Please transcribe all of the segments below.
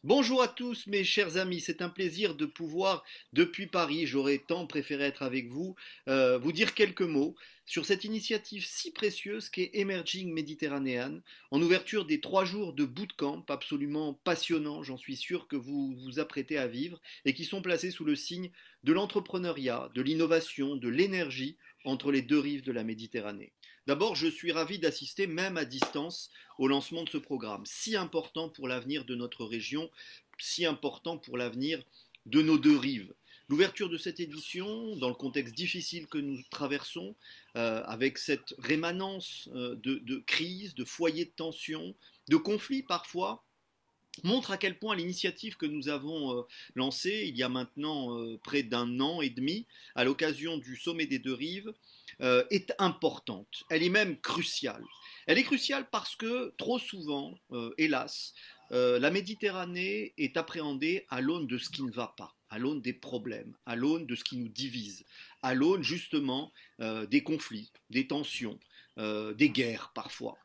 Bonjour à tous mes chers amis, c'est un plaisir de pouvoir, depuis Paris, j'aurais tant préféré être avec vous, vous dire quelques mots sur cette initiative si précieuse qu'est Emerging Mediterranean, en ouverture des 3 jours de bootcamp absolument passionnants, j'en suis sûr que vous vous apprêtez à vivre, et qui sont placés sous le signe de l'entrepreneuriat, de l'innovation, de l'énergie entre les deux rives de la Méditerranée. D'abord, je suis ravi d'assister, même à distance, au lancement de ce programme, si important pour l'avenir de notre région, si important pour l'avenir de nos deux rives. L'ouverture de cette édition, dans le contexte difficile que nous traversons, avec cette rémanence de crises, de foyers de tension, de conflits parfois, montre à quel point l'initiative que nous avons lancée il y a maintenant près d'un an et demi, à l'occasion du sommet des deux rives, est importante. Elle est même cruciale. Elle est cruciale parce que trop souvent, hélas, la Méditerranée est appréhendée à l'aune de ce qui ne va pas, à l'aune des problèmes, à l'aune de ce qui nous divise, à l'aune justement des conflits, des tensions, des guerres parfois.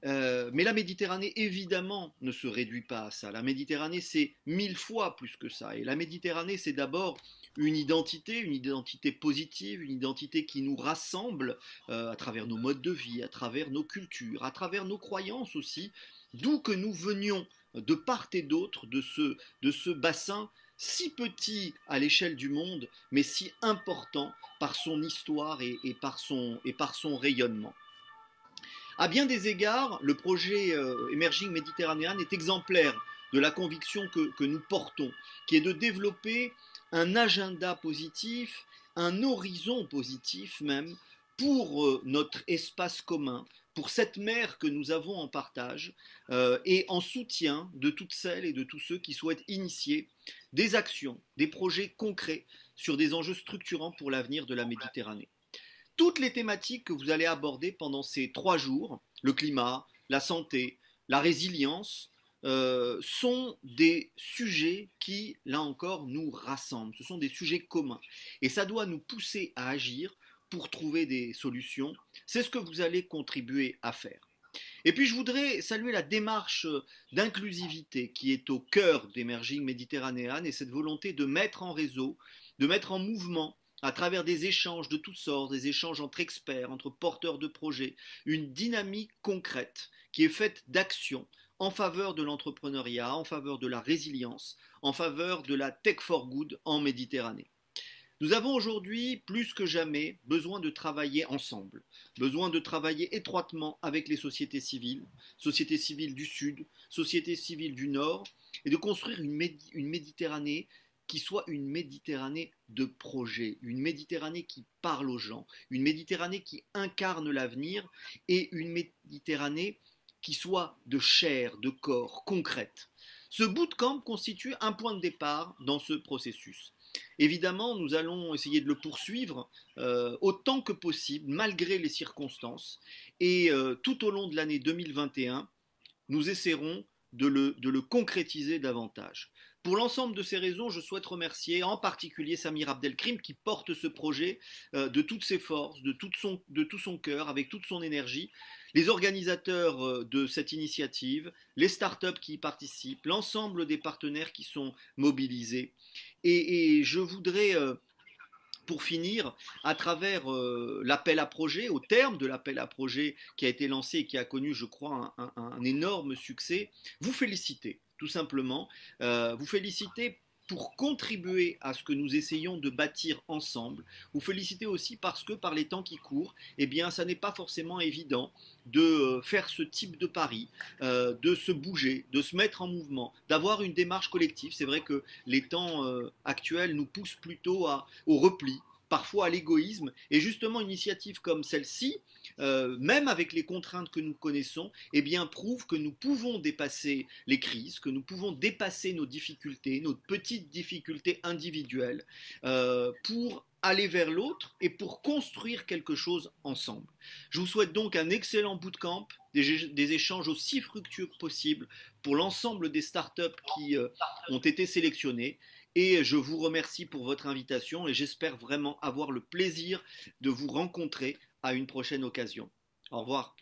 Mais la Méditerranée, évidemment, ne se réduit pas à ça. La Méditerranée, c'est 1000 fois plus que ça. Et la Méditerranée, c'est d'abord une identité positive, une identité qui nous rassemble à travers nos modes de vie, à travers nos cultures, à travers nos croyances aussi, d'où que nous venions, de part et d'autre de ce bassin si petit à l'échelle du monde, mais si important par son histoire et par son rayonnement. À bien des égards, le projet Emerging Mediterranean est exemplaire de la conviction que nous portons, qui est de développer un agenda positif, un horizon positif même, pour notre espace commun, pour cette mer que nous avons en partage, et en soutien de toutes celles et de tous ceux qui souhaitent initier des actions, des projets concrets sur des enjeux structurants pour l'avenir de la Méditerranée. Toutes les thématiques que vous allez aborder pendant ces 3 jours, le climat, la santé, la résilience, sont des sujets qui, là encore, nous rassemblent. Ce sont des sujets communs. Et ça doit nous pousser à agir pour trouver des solutions. C'est ce que vous allez contribuer à faire. Et puis je voudrais saluer la démarche d'inclusivité qui est au cœur d'Emerging Méditerranéen et cette volonté de mettre en réseau, de mettre en mouvement à travers des échanges de toutes sortes, des échanges entre experts, entre porteurs de projets, une dynamique concrète qui est faite d'actions en faveur de l'entrepreneuriat, en faveur de la résilience, en faveur de la tech for good en Méditerranée. Nous avons aujourd'hui, plus que jamais, besoin de travailler ensemble, besoin de travailler étroitement avec les sociétés civiles du Sud, sociétés civiles du Nord, et de construire une Méditerranée qui soit une Méditerranée de projet, une Méditerranée qui parle aux gens, une Méditerranée qui incarne l'avenir et une Méditerranée qui soit de chair, de corps, concrète. Ce bootcamp constitue un point de départ dans ce processus. Évidemment, nous allons essayer de le poursuivre autant que possible, malgré les circonstances. Et tout au long de l'année 2021, nous essaierons de le concrétiser davantage. Pour l'ensemble de ces raisons, je souhaite remercier en particulier Samir Abdelkrim qui porte ce projet de toutes ses forces, de tout son cœur, avec toute son énergie, les organisateurs de cette initiative, les startups qui y participent, l'ensemble des partenaires qui sont mobilisés. Et je voudrais pour finir, à travers l'appel à projet, au terme de l'appel à projet qui a été lancé et qui a connu, je crois, un énorme succès, vous féliciter, tout simplement, vous féliciter pour contribuer à ce que nous essayons de bâtir ensemble. Vous féliciter aussi parce que par les temps qui courent, eh bien, ça n'est pas forcément évident de faire ce type de pari, de se bouger, de se mettre en mouvement, d'avoir une démarche collective. C'est vrai que les temps actuels nous poussent plutôt au repli, parfois à l'égoïsme. Et justement, une initiative comme celle-ci, même avec les contraintes que nous connaissons, eh bien, prouve que nous pouvons dépasser les crises, que nous pouvons dépasser nos difficultés, nos petites difficultés individuelles, pour aller vers l'autre et pour construire quelque chose ensemble. Je vous souhaite donc un excellent bootcamp, des échanges aussi fructueux que possible pour l'ensemble des startups qui ont été sélectionnées. Et je vous remercie pour votre invitation et j'espère vraiment avoir le plaisir de vous rencontrer à une prochaine occasion. Au revoir.